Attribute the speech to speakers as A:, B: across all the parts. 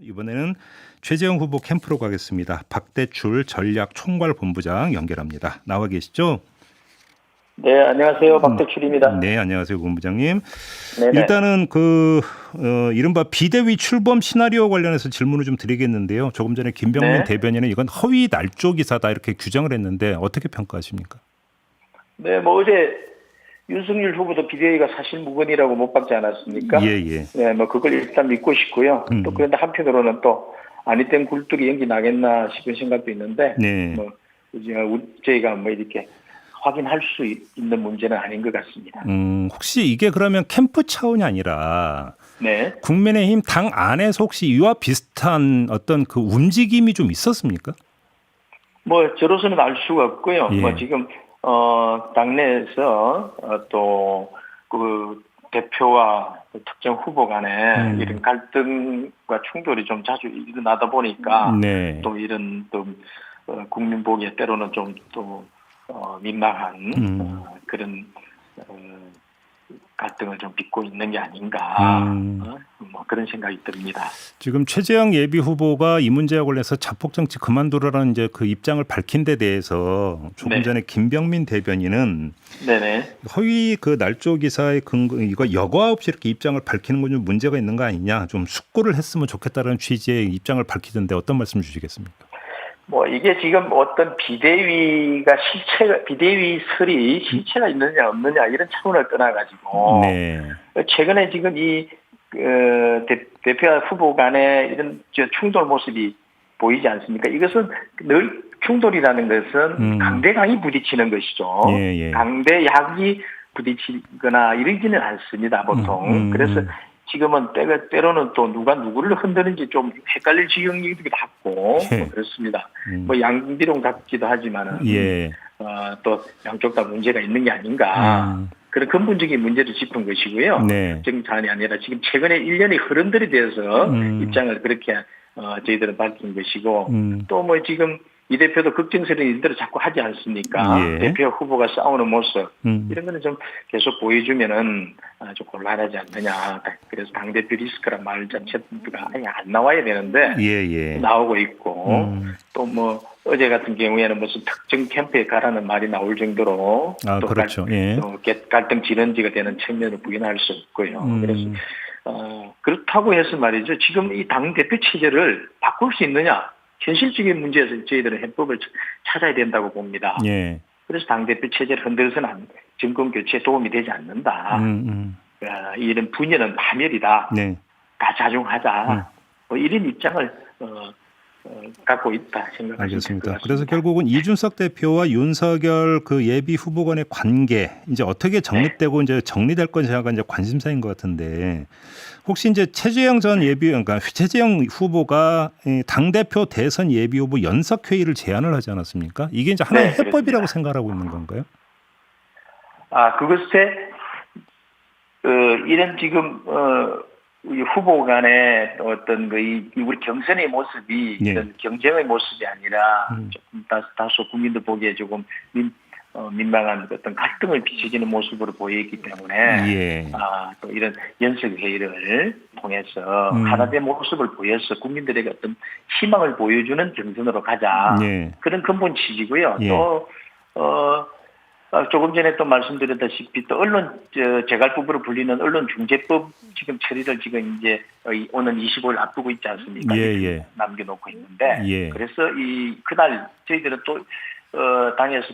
A: 이번에는 최재형 후보 캠프로 가겠습니다. 박대출 전략총괄본부장 연결합니다. 나와 계시죠?
B: 네, 안녕하세요. 박대출입니다.
A: 네, 안녕하세요, 본부장님.
B: 네네.
A: 일단은 이른바 비대위 출범 시나리오 관련해서 질문을 좀 드리겠는데요. 조금 전에 김병민
B: 네.
A: 대변인은 이건 허위 날조 기사다 이렇게 규정을 했는데 어떻게 평가하십니까?
B: 네, 어제 윤석열 후보도 비대위가 사실 무근이라고 못 박지 않았습니까?
A: 예.
B: 네, 그걸 일단 믿고 싶고요. 또 그런데 한편으로는 또 아니 땐 굴뚝이 연기 나겠나 싶은 생각도 있는데,
A: 네.
B: 이제 저희가 이렇게 확인할 수 있는 문제는 아닌 것 같습니다.
A: 혹시 이게 그러면 캠프 차원이 아니라
B: 네.
A: 국민의힘 당 안에서 혹시 이와 비슷한 어떤 그 움직임이 좀 있었습니까?
B: 저로서는 알 수가 없고요.
A: 예.
B: 지금 당내에서 또 그 대표와 특정 후보 간에 이런 갈등과 충돌이 좀 자주 일어나다 보니까
A: 네.
B: 또 이런 또 국민 보기에 때로는 좀 또 민망한 그런 갈등을 좀 빚고 있는 게 아닌가 그런 생각이 듭니다.
A: 지금 최재형 예비 후보가 이 문제와 관련해서 자폭 정치 그만두라는 이제 그 입장을 밝힌 데 대해서 조금
B: 네.
A: 전에 김병민 대변인은
B: 네네.
A: 허위 그 날조 기사의 근거 이거 여과 없이 이렇게 입장을 밝히는 건 좀 문제가 있는 거 아니냐, 좀 숙고를 했으면 좋겠다는 취지의 입장을 밝히던데 어떤 말씀 주시겠습니까?
B: 이게 지금 어떤 비대위설이 실체가 있느냐 없느냐 이런 차원을 떠나가지고
A: 네.
B: 최근에 지금 대표와 후보 간에 이런 충돌 모습이 보이지 않습니까? 이것은 늘 충돌이라는 것은 강대강이 부딪히는 것이죠.
A: 예.
B: 강대약이 부딪히거나 이러지는 않습니다, 보통. 그래서 지금은 때로는 또 누가 누구를 흔드는지 좀 헷갈릴 지경이기도 하고 그렇습니다. 양비론 같기도 하지만은
A: 예.
B: 또 양쪽 다 문제가 있는 게 아닌가 그런 근본적인 문제를 짚은 것이고요.
A: 네.
B: 정사안이 아니라 지금 최근에 1년의 흐름들에 대해서 입장을 그렇게 저희들은 밝힌 것이고 또 지금 이 대표도 걱정스러운 일들을 자꾸 하지 않습니까?
A: 예.
B: 대표 후보가 싸우는 모습 이런 거는 좀 계속 보여주면은 좀 곤란하지 않느냐. 그래서 당대표 리스크란 말 자체가 아예 안 나와야 되는데
A: 예.
B: 나오고 있고 또 어제 같은 경우에는 무슨 특정 캠프에 가라는 말이 나올 정도로 또
A: 그렇죠. 예.
B: 갈등 진원지가 되는 측면을 부인할 수 없고요. 그래서 그렇다고 해서 말이죠. 지금 이 당대표 체제를 바꿀 수 있느냐? 현실적인 문제에서 저희들은 해법을 찾아야 된다고 봅니다.
A: 예.
B: 그래서 당대표 체제를 흔들어서는 정권 교체에 도움이 되지 않는다. 이런 분열은 파멸이다.
A: 네.
B: 다 자중하자. 이런 입장을 갖고 있다 생각하시면
A: 알겠습니다. 그래서 결국은 이준석 대표와 윤석열 그 예비 후보 간의 관계 이제 어떻게 정립되고 이제 정리될 건지가 이제 관심사인 것 같은데, 혹시 이제 최재형 그러니까 최재형 후보가 당 대표 대선 예비 후보 연석 회의를 제안을 하지 않았습니까? 이게 이제 하나의 해법이라고
B: 그렇습니다.
A: 생각하고 있는 건가요?
B: 그것에 이런 지금 우리 후보 간의 어떤 우리 경선의 모습이
A: 예.
B: 이런 경쟁의 모습이 아니라 조금 다소 국민들 보기에 조금 민망한 어떤 갈등을 비춰지는 모습으로 보이기 때문에
A: 예.
B: 또 이런 연석회의를 통해서 하나된 모습을 보여서 국민들에게 어떤 희망을 보여주는 경선으로 가자.
A: 예.
B: 그런 근본 취지고요.
A: 예.
B: 또 조금 전에 또 말씀드렸다시피 또 언론 재갈법으로 불리는 언론중재법 지금 처리를 지금 이제 오는 25일 앞두고 있지 않습니까?
A: 예.
B: 남겨놓고 있는데
A: 예.
B: 그래서 그날 저희들은 또 당에서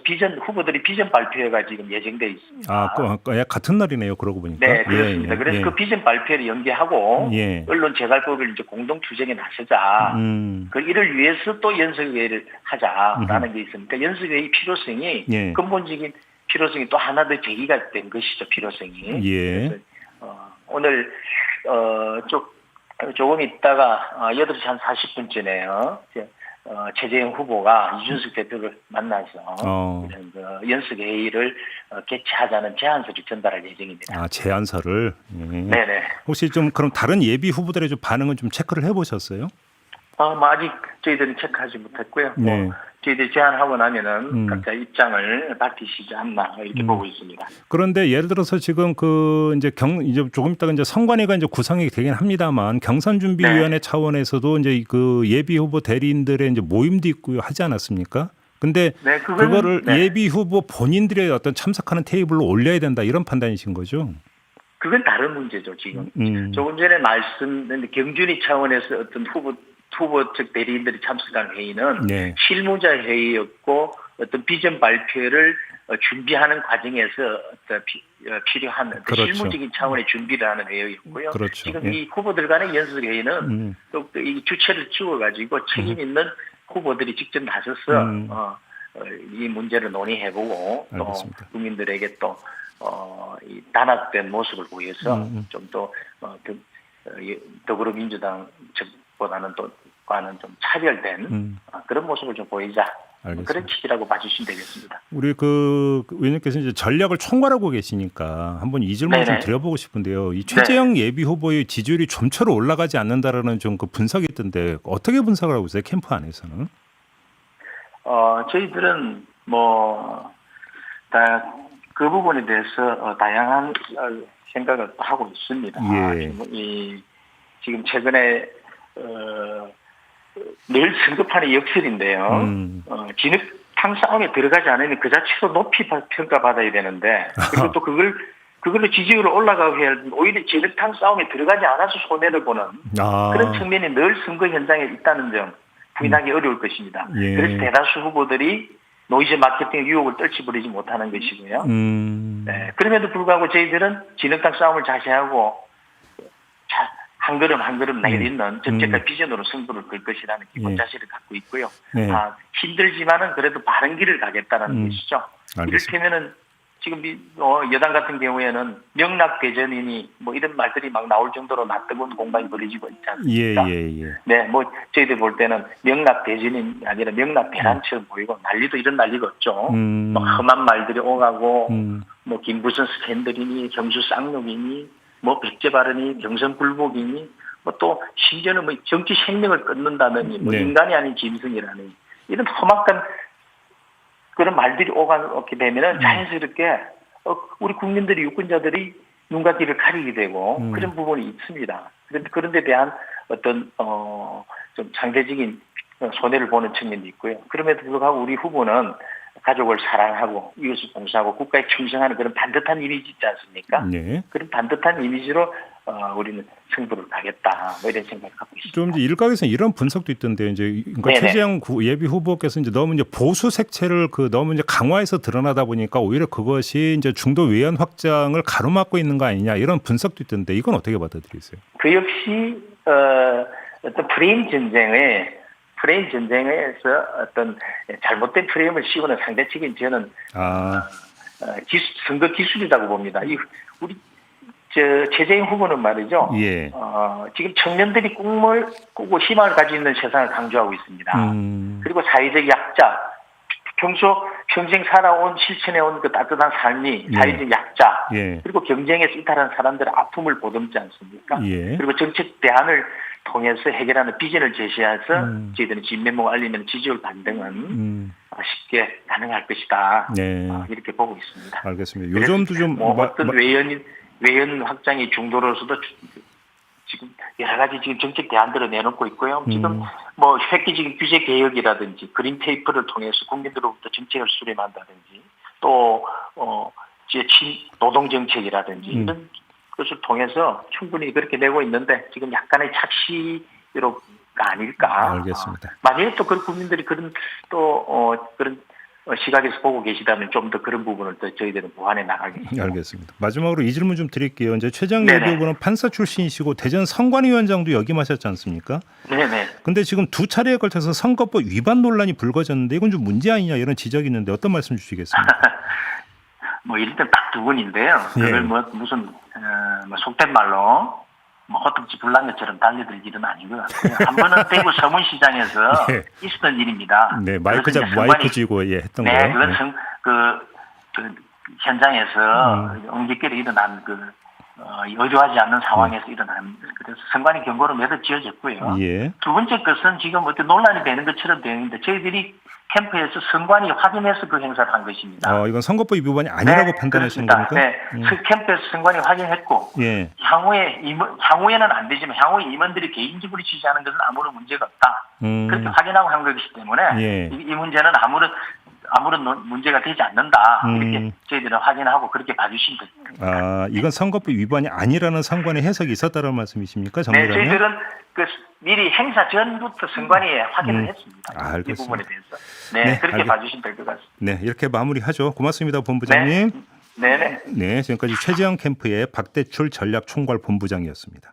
B: 후보들이 비전 발표회가 지금 예정돼 있습니다.
A: 같은 날이네요. 그러고 보니까.
B: 네, 그렇습니다. 그래서 그 비전 발표를 연계하고
A: 예.
B: 언론 재갈법을 이제 공동 추진에 나서자. 이를 위해서 또 연석회의를 하자라는 게 있으니까 연석회의 필요성이
A: 예.
B: 근본적인 필요성이 또 하나 더 제기가 된 것이죠. 필요성이.
A: 예.
B: 그래서 오늘 조금 있다가 8시 한 40분쯤에요. 최재형 후보가 이준석 대표를 만나서 이런 연석회의를 개최하자는 제안서를 전달할 예정입니다.
A: 제안서를. 예.
B: 네네.
A: 혹시 좀 그럼 다른 예비 후보들의 좀 반응은 좀 체크를 해보셨어요?
B: 뭐 아직 저희들은 체크하지 못했고요.
A: 네.
B: 저희들이 제안하고 나면은 각자 입장을 밝히시지 않나 이렇게 보고 있습니다.
A: 그런데 예를 들어서 지금 그 이제 이제 조금 있다가 이제 선관위가 이제 구성이 되긴 합니다만 경선준비위원회 차원에서도 이제 그 예비 후보 대리인들의 이제 모임도 있고 하지 않았습니까? 근데 그거를 예비 후보 본인들의 어떤 참석하는 테이블로 올려야 된다 이런 판단이신 거죠?
B: 그건 다른 문제죠 지금. 조금 전에 말씀드린 경준위 차원에서 어떤 후보 측 대리인들이 참석한 회의는 실무자 회의였고 어떤 비전 발표를 준비하는 과정에서 필요한
A: 그렇죠.
B: 실무적인 차원의 준비를 하는 회의였고요.
A: 그렇죠.
B: 지금 이 후보들 간의 연설 회의는 또 이 주체를 지워가지고 책임 있는 후보들이 직접 나서서 이 문제를 논의해보고 또 국민들에게 또 이 단합된 모습을 보여서 좀 더 더불어민주당 측보다는 또 과는 좀 차별된 그런 모습을 좀 보이자.
A: 알겠습니다.
B: 그런 취지라고 봐주시면 되겠습니다.
A: 우리 그 의원님께서 이제 전략을 총괄하고 계시니까 한번 이 질문 좀 드려보고 싶은데요. 이 최재형 예비 후보의 지지율이 좀처럼 올라가지 않는다라는 좀 그 분석이 있던데 어떻게 분석을 하고 있어요? 캠프 안에서는?
B: 저희들은 그 부분에 대해서 다양한 생각을 하고 있습니다. 지금 최근에 늘 선거판의 역설인데요. 진흙탕 싸움에 들어가지 않으면 그 자체로 높이 평가받아야 되는데 그리고 또 그걸로 지지율이 올라가게 하면 오히려 진흙탕 싸움에 들어가지 않아서 손해를 보는 그런 측면이 늘 선거 현장에 있다는 점 부인하기 어려울 것입니다. 그래서 대다수 후보들이 노이즈 마케팅 유혹을 떨치버리지 못하는 것이고요. 그럼에도 불구하고 저희들은 진흙탕 싸움을 자세하고 한 걸음 한 걸음 내딛는 정책과 비전으로 승부를 걸 것이라는 기본 자세를 갖고 있고요. 힘들지만은 그래도 바른 길을 가겠다는 것이죠. 이를테면은 지금 여당 같은 경우에는 명락대전이니 이런 말들이 막 나올 정도로 낯뜨거운 공방이 벌어지고 있지 않습니까? 네, 저희들 볼 때는 명락대전이 아니라 명락대란처럼 보이고 이런 난리가 없죠. 험한 말들이 오가고 김부선 스캔들이니 경수 쌍욕이니 백제 발언이 경선 굴복이니 또 심지어는 정치 생명을 끊는다느니 인간이 아닌 짐승이라니 이런 험악한 그런 말들이 오게 되면은 자연스럽게 우리 국민들이 유권자들이 눈과 귀를 가리게 되고 그런 부분이 있습니다. 그런 데 대한 어떤 좀 상대적인 손해를 보는 측면도 있고요. 그럼에도 불구하고 우리 후보는 가족을 사랑하고 이웃을 봉사하고 국가에 충성하는 그런 반듯한 이미지 있지 않습니까? 그런 반듯한 이미지로 우리는 승부를 가겠다 이런 생각을 갖고 있습니다.
A: 좀 이제 일각에서는 이런 분석도 있던데요. 이제 그러니까 최재형 예비 후보께서 이제 너무 이제 보수 색채를 너무 이제 강화해서 드러나다 보니까 오히려 그것이 이제 중도 외연 확장을 가로막고 있는 거 아니냐 이런 분석도 있던데 이건 어떻게 받아들이세요?
B: 그 역시 어떤 프레임 전쟁에서 어떤 잘못된 프레임을 씌우는 상대적인 저는 선거 기술이라고 봅니다. 우리 최재형 후보는 말이죠. 지금 청년들이 꿈을 꾸고 희망을 가지고 있는 세상을 강조하고 있습니다. 그리고 사회적 약자, 평생 살아온 실천해온 그 따뜻한 삶이 사회적 약자, 그리고 경쟁에 일탈한 사람들의 아픔을 보듬지 않습니까? 그리고 정책 대안을 통해서 해결하는 비전을 제시해서 저희들은 진면목을 알리면 지지율 반등은 쉽게 가능할 것이다. 이렇게 보고 있습니다.
A: 알겠습니다. 요즘도 좀
B: 어떤 외연 확장이 중도로서도 지금 여러 가지 지금 정책 대안들을 내놓고 있고요. 지금 획기적인 규제 개혁이라든지 그린 테이프를 통해서 국민들로부터 정책을 수렴한다든지 또 노동 정책이라든지 이런 것을 통해서 충분히 그렇게 내고 있는데 지금 약간의 착시로가 아닐까.
A: 알겠습니다.
B: 만약에 또 그 국민들이 그런 시각에서 보고 계시다면 좀 더 그런 부분을 또 저희들은 보완해 나가겠습니다.
A: 알겠습니다. 마지막으로 이 질문 좀 드릴게요. 이제 최재형 예비 후보는 판사 출신이시고 대전 선관위원장도 역임하셨지 않습니까? 근데 지금 두 차례에 걸쳐서 선거법 위반 논란이 불거졌는데 이건 좀 문제 아니냐 이런 지적이 있는데 어떤 말씀 주시겠습니까?
B: 이럴 땐 딱 두 분인데요. 그걸 무슨 속된 말로 허떡지 불난것처럼 달려들 일은 아닌 것 같고요. 한 번은 대구 서문시장에서 있었던 일입니다.
A: 마이크 쥐고 했던 거예요.
B: 그건 그 현장에서 엉깃결에 일어난 의도하지 않는 상황에서 일어난 그래서 선관위 경고로 매도 지어졌고요.
A: 예.
B: 두 번째 것은 지금 어떤 논란이 되는 것처럼 되는데 저희들이 캠프에서 선관위 확인해서 그 행사를 한 것입니다.
A: 이건 선거법 위반이 아니라고
B: 네,
A: 판단하시는
B: 그렇습니다.
A: 겁니까?
B: 네, 캠프에서 선관위 확인했고
A: 예.
B: 향후에는 안 되지만 향후에 임원들이 개인적으로 지시하는 것은 아무런 문제가 없다. 그렇게 확인하고 한 것이기 때문에
A: 예.
B: 이 문제는 아무런 문제가 되지 않는다. 이렇게 저희들은 확인하고 그렇게 봐주시면 됩니다.
A: 이건 선거법 위반이 아니라는 선관위 해석이 있었다는 말씀이십니까, 정부장님?
B: 네, 저희들은 미리 행사 전부터 선관위에 확인을 했습니다.
A: 알겠습니다.
B: 이 부분에 대해서. 네,
A: 네,
B: 그렇게 봐주시면 될 것 같습니다.
A: 네, 이렇게 마무리하죠. 고맙습니다, 본부장님.
B: 네, 네.
A: 네, 지금까지 최재형 캠프의 박대출 전략총괄본부장이었습니다.